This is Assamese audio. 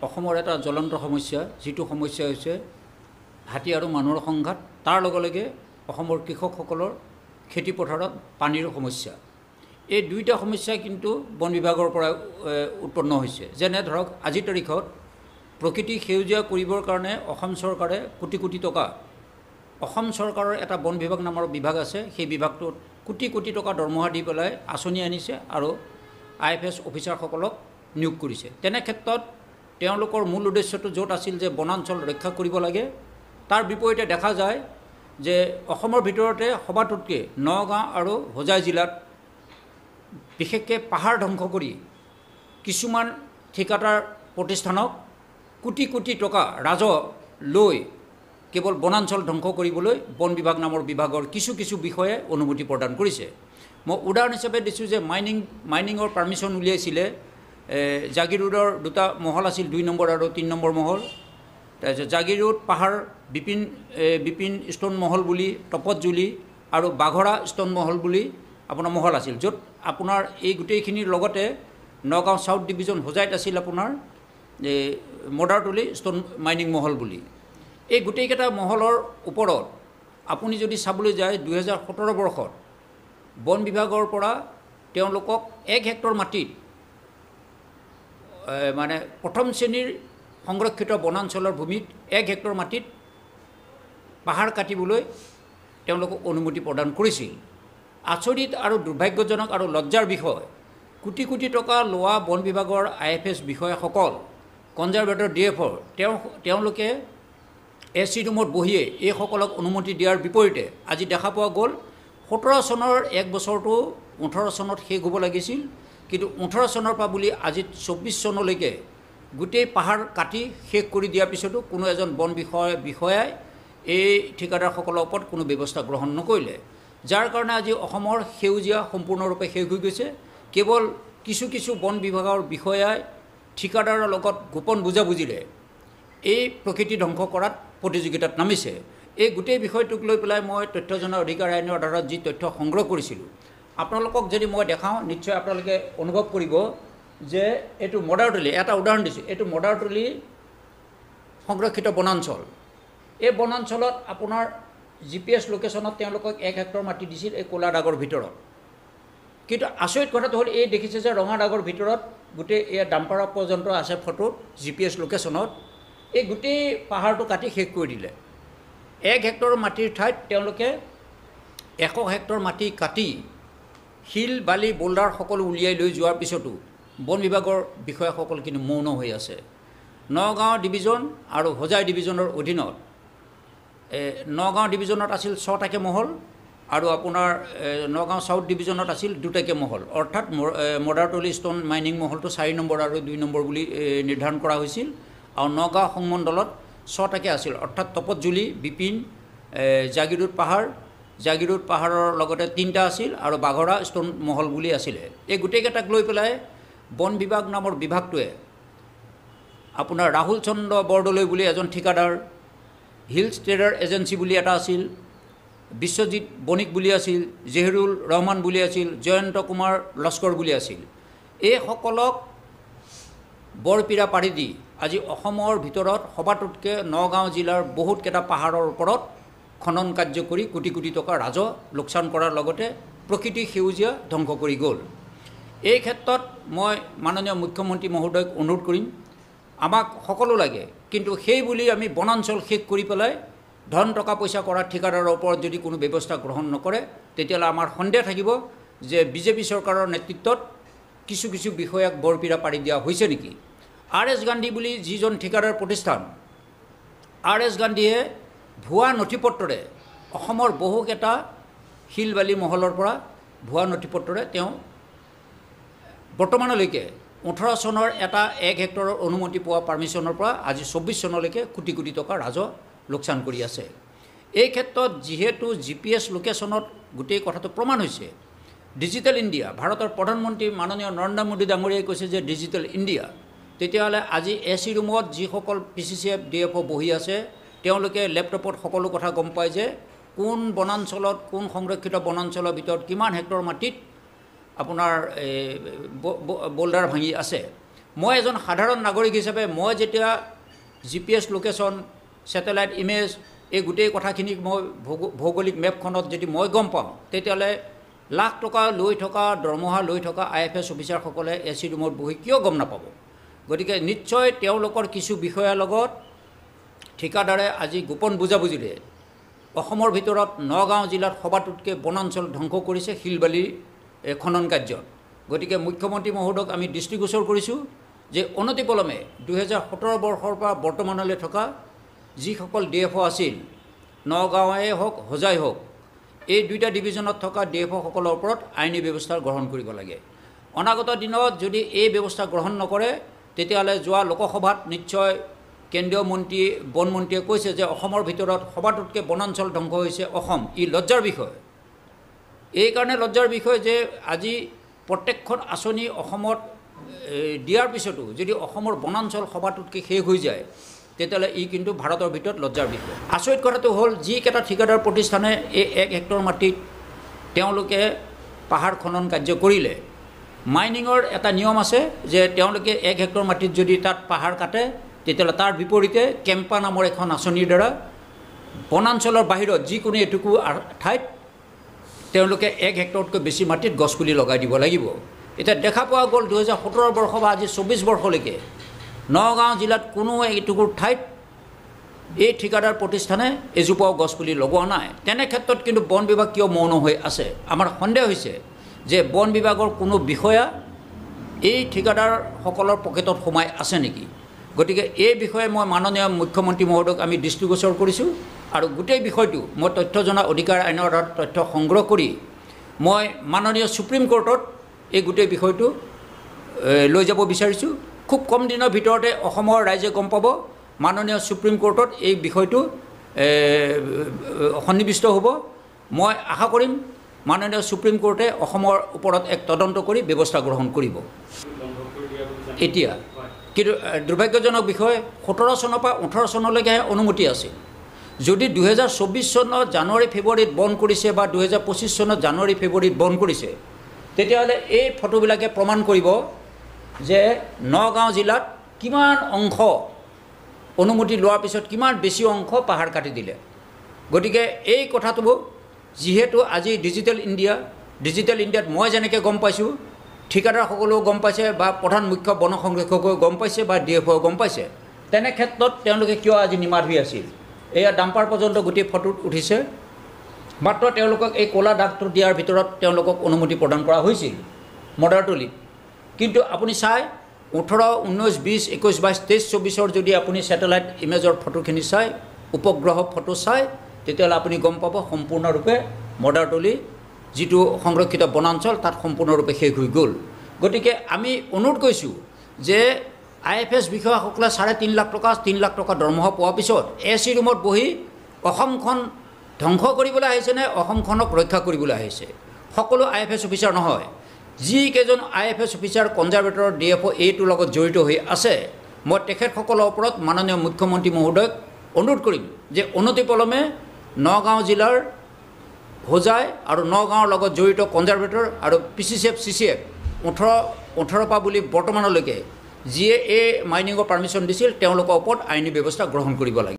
অসমৰ এটা জ্বলন্ত সমস্যা, যিটো সমস্যা হৈছে হাতী আৰু মানুহৰ সংঘাত, তাৰ লগে লগে অসমৰ কৃষকসকলৰ খেতি পথাৰত পানীৰ সমস্যা। এই দুইটা সমস্যা কিন্তু বন বিভাগৰ পৰা উৎপন্ন হৈছে। যেনে ধৰক আজিৰ তাৰিখত প্ৰকৃতি সেউজীয়া কৰিবৰ কাৰণে অসম চৰকাৰে কোটি কোটি টকা, অসম চৰকাৰৰ এটা বন বিভাগ নামৰ বিভাগ আছে, সেই বিভাগটোত কোটি কোটি টকা দৰমহা দি পেলাই আঁচনি আনিছে আৰু IFS অফিচাৰসকলক নিয়োগ কৰিছে। তেনে ক্ষেত্ৰত তেওঁলোকৰ মূল উদ্দেশ্যটো য'ত আছিল যে বনাঞ্চল ৰক্ষা কৰিব লাগে, তাৰ বিপৰীতে দেখা যায় যে অসমৰ ভিতৰতে সবাতোতকৈ নগাঁও আৰু হোজাই জিলাত বিশেষকৈ পাহাৰ ধ্বংস কৰি কিছুমান ঠিকাদাৰ প্ৰতিষ্ঠানক কোটি কোটি টকা ৰাজহ লৈ কেৱল বনাঞ্চল ধ্বংস কৰিবলৈ বন বিভাগ নামৰ বিভাগৰ কিছু কিছু বিষয়ে অনুমতি প্ৰদান কৰিছে। মই উদাহৰণ হিচাপে দিছোঁ যে মাইনিঙৰ পাৰ্মিশ্যন উলিয়াইছিলে, জাগিৰোডৰ দুটা মহল আছিল, 2 নম্বৰ আৰু 3 নম্বৰ মহল। তাৰপিছত জাগিৰোড পাহাৰ বিপিন ষ্ট'ন মহল বুলি, তপতজুলি আৰু বাঘৰা ষ্ট'ন মহল বুলি আপোনাৰ মহল আছিল, য'ত আপোনাৰ এই গোটেইখিনিৰ লগতে নগাঁও চাউথ ডিভিজন হোজাইত আছিল আপোনাৰ মদাৰতলি ষ্ট'ন মাইনিং মহল বুলি। এই গোটেইকেইটা মহলৰ ওপৰত আপুনি যদি চাবলৈ যায় 2017 বৰ্ষত বন বিভাগৰ পৰা তেওঁলোকক 1 হেক্টৰ মাটিত মানে প্ৰথম শ্ৰেণীৰ সংৰক্ষিত বনাঞ্চলৰ ভূমিত 1 হেক্টৰ মাটিত পাহাৰ কাটিবলৈ তেওঁলোকক অনুমতি প্ৰদান কৰিছিল। আচৰিত আৰু দুৰ্ভাগ্যজনক আৰু লজ্জাৰ বিষয়, কোটি কোটি টকা লোৱা বন বিভাগৰ IFS বিষয়াসকল, কনজাৰভেটৰ DFৰ তেওঁলোকে AC ৰুমত বহিয়ে এইসকলক অনুমতি দিয়াৰ বিপৰীতে আজি দেখা পোৱা গ'ল 17 চনৰ 1 বছৰটো 18 চনত শেষ হ'ব লাগিছিল, কিন্তু 18 চনৰ পৰা বুলি আজি 24 চনলৈকে গোটেই পাহাৰ কাটি শেষ কৰি দিয়াৰ পিছতো কোনো এজন বন বিষয়াই এই ঠিকাদাৰসকলৰ ওপৰত কোনো ব্যৱস্থা গ্ৰহণ নকৰিলে, যাৰ কাৰণে আজি অসমৰ সেউজীয়া সম্পূৰ্ণৰূপে শেষ হৈ গৈছে। কেৱল কিছু কিছু বন বিভাগৰ বিষয়াই ঠিকাদাৰৰ লগত গোপন বুজাবুজিৰে এই প্ৰকৃতি ধ্বংস কৰাত প্ৰতিযোগিতাত নামিছে। এই গোটেই বিষয়টোক লৈ পেলাই মই তথ্য জনাৰ অধিকাৰ আইনৰ আধাৰত যি তথ্য সংগ্ৰহ কৰিছিলোঁ, আপোনালোকক যদি মই দেখাওঁ নিশ্চয় আপোনালোকে অনুভৱ কৰিব যে এইটো মদাৰতলি, এটা উদাহৰণ দিছোঁ, এইটো মদাৰতলি সংৰক্ষিত বনাঞ্চল। এই বনাঞ্চলত আপোনাৰ GPS লোকেশ্যনত তেওঁলোকক 1 হেক্টৰ মাটি দিছিল এই ক'লা দাগৰ ভিতৰত। কিন্তু আচৰিত কথাটো হ'ল এই দেখিছে যে ৰঙা দাগৰ ভিতৰত গোটেই এই ডাম্পাৰ পৰ্যন্ত আছে ফটোত GPS লোকেশ্যনত, এই গোটেই পাহাৰটো কাটি শেষ কৰি দিলে। 1 হেক্টৰ মাটিৰ ঠাইত তেওঁলোকে 100 হেক্টৰ মাটি কাটি শিল বালি বোল্ডাৰ সকলো উলিয়াই লৈ যোৱাৰ পিছতো বন বিভাগৰ বিষয়াসকল কিন্তু মৌন হৈ আছে। নগাঁও ডিভিজন আৰু হোজাই ডিভিজনৰ অধীনত নগাঁও ডিভিজনত আছিল 6টাকৈ মহল আৰু আপোনাৰ নগাঁও চাউথ ডিভিজনত আছিল 2টাকৈ মহল, অৰ্থাৎ মদাৰতলি ষ্ট'ন মাইনিং মহলটো 4 নম্বৰ আৰু 2 নম্বৰ বুলি নিৰ্ধাৰণ কৰা হৈছিল, আৰু নগাঁও সংমণ্ডলত 6টাকৈ আছিল, অৰ্থাৎ তপতজুলি, বিপিন, জাগিৰোড পাহাৰৰ লগতে 3টা আছিল আৰু বাঘৰা ষ্ট'ন মহল বুলি আছিলে। এই গোটেইকেইটাক লৈ পেলাই বন বিভাগ নামৰ বিভাগটোৱে আপোনাৰ ৰাহুল চন্দ্ৰ বৰদলৈ বুলি এজন ঠিকাদাৰ, হিলছ ট্ৰেডাৰ এজেঞ্চি বুলি এটা আছিল, বিশ্বজিৎ বণিক বুলি আছিল, জহিৰুল ৰহমান বুলি আছিল, জয়ন্ত কুমাৰ লস্কৰ বুলি আছিল, এইসকলক বৰপীৰা পাৰি দি আজি অসমৰ ভিতৰত সবাতোতকৈ নগাঁও জিলাৰ বহুতকেইটা পাহাৰৰ ওপৰত খনন কাৰ্য কৰি কোটি কোটি টকা ৰাজহ লোকচান কৰাৰ লগতে প্ৰকৃতি সেউজীয়া ধ্বংস কৰি গ'ল। এই ক্ষেত্ৰত মই মাননীয় মুখ্যমন্ত্ৰী মহোদয়ক অনুৰোধ কৰিম, আমাক সকলো লাগে, কিন্তু সেই বুলি আমি বনাঞ্চল শেষ কৰি পেলাই ধন টকা পইচা কৰা ঠিকাদাৰৰ ওপৰত যদি কোনো ব্যৱস্থা গ্ৰহণ নকৰে, তেতিয়াহ'লে আমাৰ সন্দেহ থাকিব যে BJP চৰকাৰৰ নেতৃত্বত কিছু কিছু বিষয়াক বৰপীৰা পাৰি দিয়া হৈছে নেকি। RS গান্ধী বুলি যিজন ঠিকাদাৰ প্ৰতিষ্ঠান, RS গান্ধীয়ে ভুৱা নথি পত্ৰৰে অসমৰ বহুকেইটা শিল বালি মহলৰ পৰা ভুৱা নথি পত্ৰৰে তেওঁ বৰ্তমানলৈকে 18 চনৰ এটা 1 হেক্টৰৰ অনুমতি পোৱা পাৰ্মিশ্যনৰ পৰা আজি 24 চনলৈকে কোটি কোটি টকা ৰাজহ লোকচান কৰি আছে। এই ক্ষেত্ৰত যিহেতু GPS লোকেশ্যনত গোটেই কথাটো প্ৰমাণ হৈছে, ডিজিটেল ইণ্ডিয়া, ভাৰতৰ প্ৰধানমন্ত্ৰী মাননীয় নৰেন্দ্ৰ মোদী ডাঙৰীয়াই কৈছে যে ডিজিটেল ইণ্ডিয়া, তেতিয়াহ'লে আজি AC ৰুমত যিসকল PCCF DFO বহি আছে তেওঁলোকে লেপটপত সকলো কথা গম পায় যে কোন বনাঞ্চলত, কোন সংৰক্ষিত বনাঞ্চলৰ ভিতৰত কিমান হেক্টৰ মাটিত আপোনাৰ বোল্ডাৰ ভাঙি আছে। মই এজন সাধাৰণ নাগৰিক হিচাপে মই যেতিয়া GPS লোকেশ্যন ছেটেলাইট ইমেজ এই গোটেই কথাখিনি মই ভৌগোলিক মেপখনত যদি মই গম পাওঁ তেতিয়াহ'লে লাখ টকা লৈ থকা দৰমহা লৈ থকা IFS অফিচাৰসকলে AC ৰুমত বহি কিয় গম নাপাব গতিকে নিশ্চয় তেওঁলোকৰ কিছু বিষয়াৰ লগত ঠিকাদাৰে আজি গোপন বুজাবুজিৰে অসমৰ ভিতৰত নগাঁও জিলাত সবাতোতকৈ বনাঞ্চল ধ্বংস কৰিছে শিলবালি খনন কাৰ্যত গতিকে মুখ্যমন্ত্ৰী মহোদয়ক আমি দৃষ্টিগোচৰ কৰিছোঁ যে অনতিপলমে 2017 বৰ্ষৰ পৰা বৰ্তমানলৈ থকা যিসকল DFO আছিল নগাঁৱে হওক হোজাই হওক এই দুইটা ডিভিজনত থকা DFO সকলৰ ওপৰত আইনী ব্যৱস্থা গ্ৰহণ কৰিব লাগে অনাগত দিনত যদি এই ব্যৱস্থা গ্ৰহণ নকৰে তেতিয়াহ'লে যোৱা লোকসভাত নিশ্চয় কেন্দ্ৰীয় মন্ত্ৰী বনমন্ত্ৰীয়ে কৈছে যে অসমৰ ভিতৰত সবাতোতকৈ বনাঞ্চল ধ্বংস হৈছে অসম ই লজ্জাৰ বিষয় এইকাৰণে লজ্জাৰ বিষয় যে আজি প্ৰত্যেকখন আঁচনি অসমত দিয়াৰ পিছতো যদি অসমৰ বনাঞ্চল সবাতোতকৈ শেষ হৈ যায় তেতিয়াহ'লে ই কিন্তু ভাৰতৰ ভিতৰত লজ্জাৰ বিষয় আচৰিত কথাটো হ'ল যিকেইটা ঠিকাদাৰ প্ৰতিষ্ঠানে এই 1 হেক্টৰ মাটিত তেওঁলোকে পাহাৰ খনন কাৰ্য কৰিলে মাইনিঙৰ এটা নিয়ম আছে যে তেওঁলোকে 1 হেক্টৰ মাটিত যদি তাত পাহাৰ কাটে তেতিয়াহ'লে তাৰ বিপৰীতে কেম্পা নামৰ এখন আঁচনিৰ দ্বাৰা বনাঞ্চলৰ বাহিৰত যিকোনো এটুকু ঠাইত তেওঁলোকে 1 হেক্টৰতকৈ বেছি মাটিত গছপুলি লগাই দিব লাগিব এতিয়া দেখা পোৱা গ'ল 2017 বৰ্ষ বা আজি 24 বৰ্ষলৈকে নগাঁও জিলাত কোনো এটুকুৰ ঠাইত এই ঠিকাদাৰ প্ৰতিষ্ঠানে এজোপাও গছপুলি লগোৱা নাই তেনে ক্ষেত্ৰত কিন্তু বন বিভাগ কিয় মৌন হৈ আছে আমাৰ সন্দেহ হৈছে যে বন বিভাগৰ কোনো বিষয়া এই ঠিকাদাৰসকলৰ পকেটত সোমাই আছে নেকি গতিকে এই বিষয়ে মই মাননীয় মুখ্যমন্ত্ৰী মহোদয়ক আমি দৃষ্টিগোচৰ কৰিছোঁ আৰু গোটেই বিষয়টো মই তথ্য জনা অধিকাৰ আইনৰ আধাৰত তথ্য সংগ্ৰহ কৰি মই মাননীয় সুপ্ৰিম কোৰ্টত এই গোটেই বিষয়টো লৈ যাব বিচাৰিছোঁ খুব কম দিনৰ ভিতৰতে অসমৰ ৰাইজে গম পাব মাননীয় সুপ্ৰিম কোৰ্টত এই বিষয়টো সন্নিৱিষ্ট হ'ব মই আশা কৰিম মাননীয় সুপ্ৰিম কোৰ্টে অসমৰ ওপৰত এক তদন্ত কৰি ব্যৱস্থা গ্ৰহণ কৰিব এতিয়া কিন্তু দুৰ্ভাগ্যজনক বিষয় 17 চনৰ পৰা 18 চনলৈকেহে অনুমতি আছিল যদি 2024 চনৰ জানুৱাৰী ফেব্ৰুৱাৰীত বন্ধ কৰিছে বা 2025 চনৰ জানুৱাৰী ফেব্ৰুৱাৰীত বন্ধ কৰিছে তেতিয়াহ'লে এই ফটোবিলাকে প্ৰমাণ কৰিব যে নগাঁও জিলাত কিমান অংশ অনুমতি লোৱাৰ পিছত কিমান বেছি অংশ পাহাৰ কাটি দিলে গতিকে এই কথাটো যিহেতু আজি ডিজিটেল ইণ্ডিয়াত মই যেনেকৈ গম পাইছোঁ ঠিকাদাৰসকলেও গম পাইছে বা প্ৰধান মুখ্য বন সংৰক্ষকেও গম পাইছে বা DFO গম পাইছে তেনে ক্ষেত্ৰত তেওঁলোকে কিয় আজি নিমাত হৈ আছিল এয়া ডাম্পাৰ পৰ্যন্ত গোটেই ফটোত উঠিছে মাত্ৰ তেওঁলোকক এই ক'লা দাগটো দিয়াৰ ভিতৰত তেওঁলোকক অনুমতি প্ৰদান কৰা হৈছিল মডাৰতলিত কিন্তু আপুনি চাই 18, 19, 20, 21, 22, 23, 24 যদি আপুনি ছেটেলাইট ইমেজৰ ফটোখিনি চাই উপগ্ৰহ ফটো চাই তেতিয়াহ'লে আপুনি গম পাব সম্পূৰ্ণৰূপে মডাৰতলি যিটো সংৰক্ষিত বনাঞ্চল তাত সম্পূৰ্ণৰূপে শেষ হৈ গ'ল গতিকে আমি অনুৰোধ কৰিছোঁ যে IFS বিষয়াসকলে 3.5 লাখ টকা 3 লাখ টকা দৰমহা পোৱাৰ পিছত AC ৰুমত বহি অসমখন ধ্বংস কৰিবলৈ আহিছে নে অসমখনক ৰক্ষা কৰিবলৈ আহিছে সকলো IFS অফিচাৰ নহয় যিকেইজন IFS অফিচাৰ কনজাৰভেটৰ DFO এইটোৰ লগত জড়িত হৈ আছে মই তেখেতসকলৰ ওপৰত মাননীয় মুখ্যমন্ত্ৰী মহোদয়ক অনুৰোধ কৰিম যে অনতিপলমে নগাঁও জিলাৰ হোজাই আৰু নগাঁৱৰ লগত জড়িত কনজাৰভেটৰ আৰু PCCF CCF 18 পৰা বুলি বৰ্তমানলৈকে যিয়ে এই মাইনিঙৰ পাৰ্মিশ্যন দিছিল তেওঁলোকৰ ওপৰত আইনী ব্যৱস্থা গ্ৰহণ কৰিব লাগে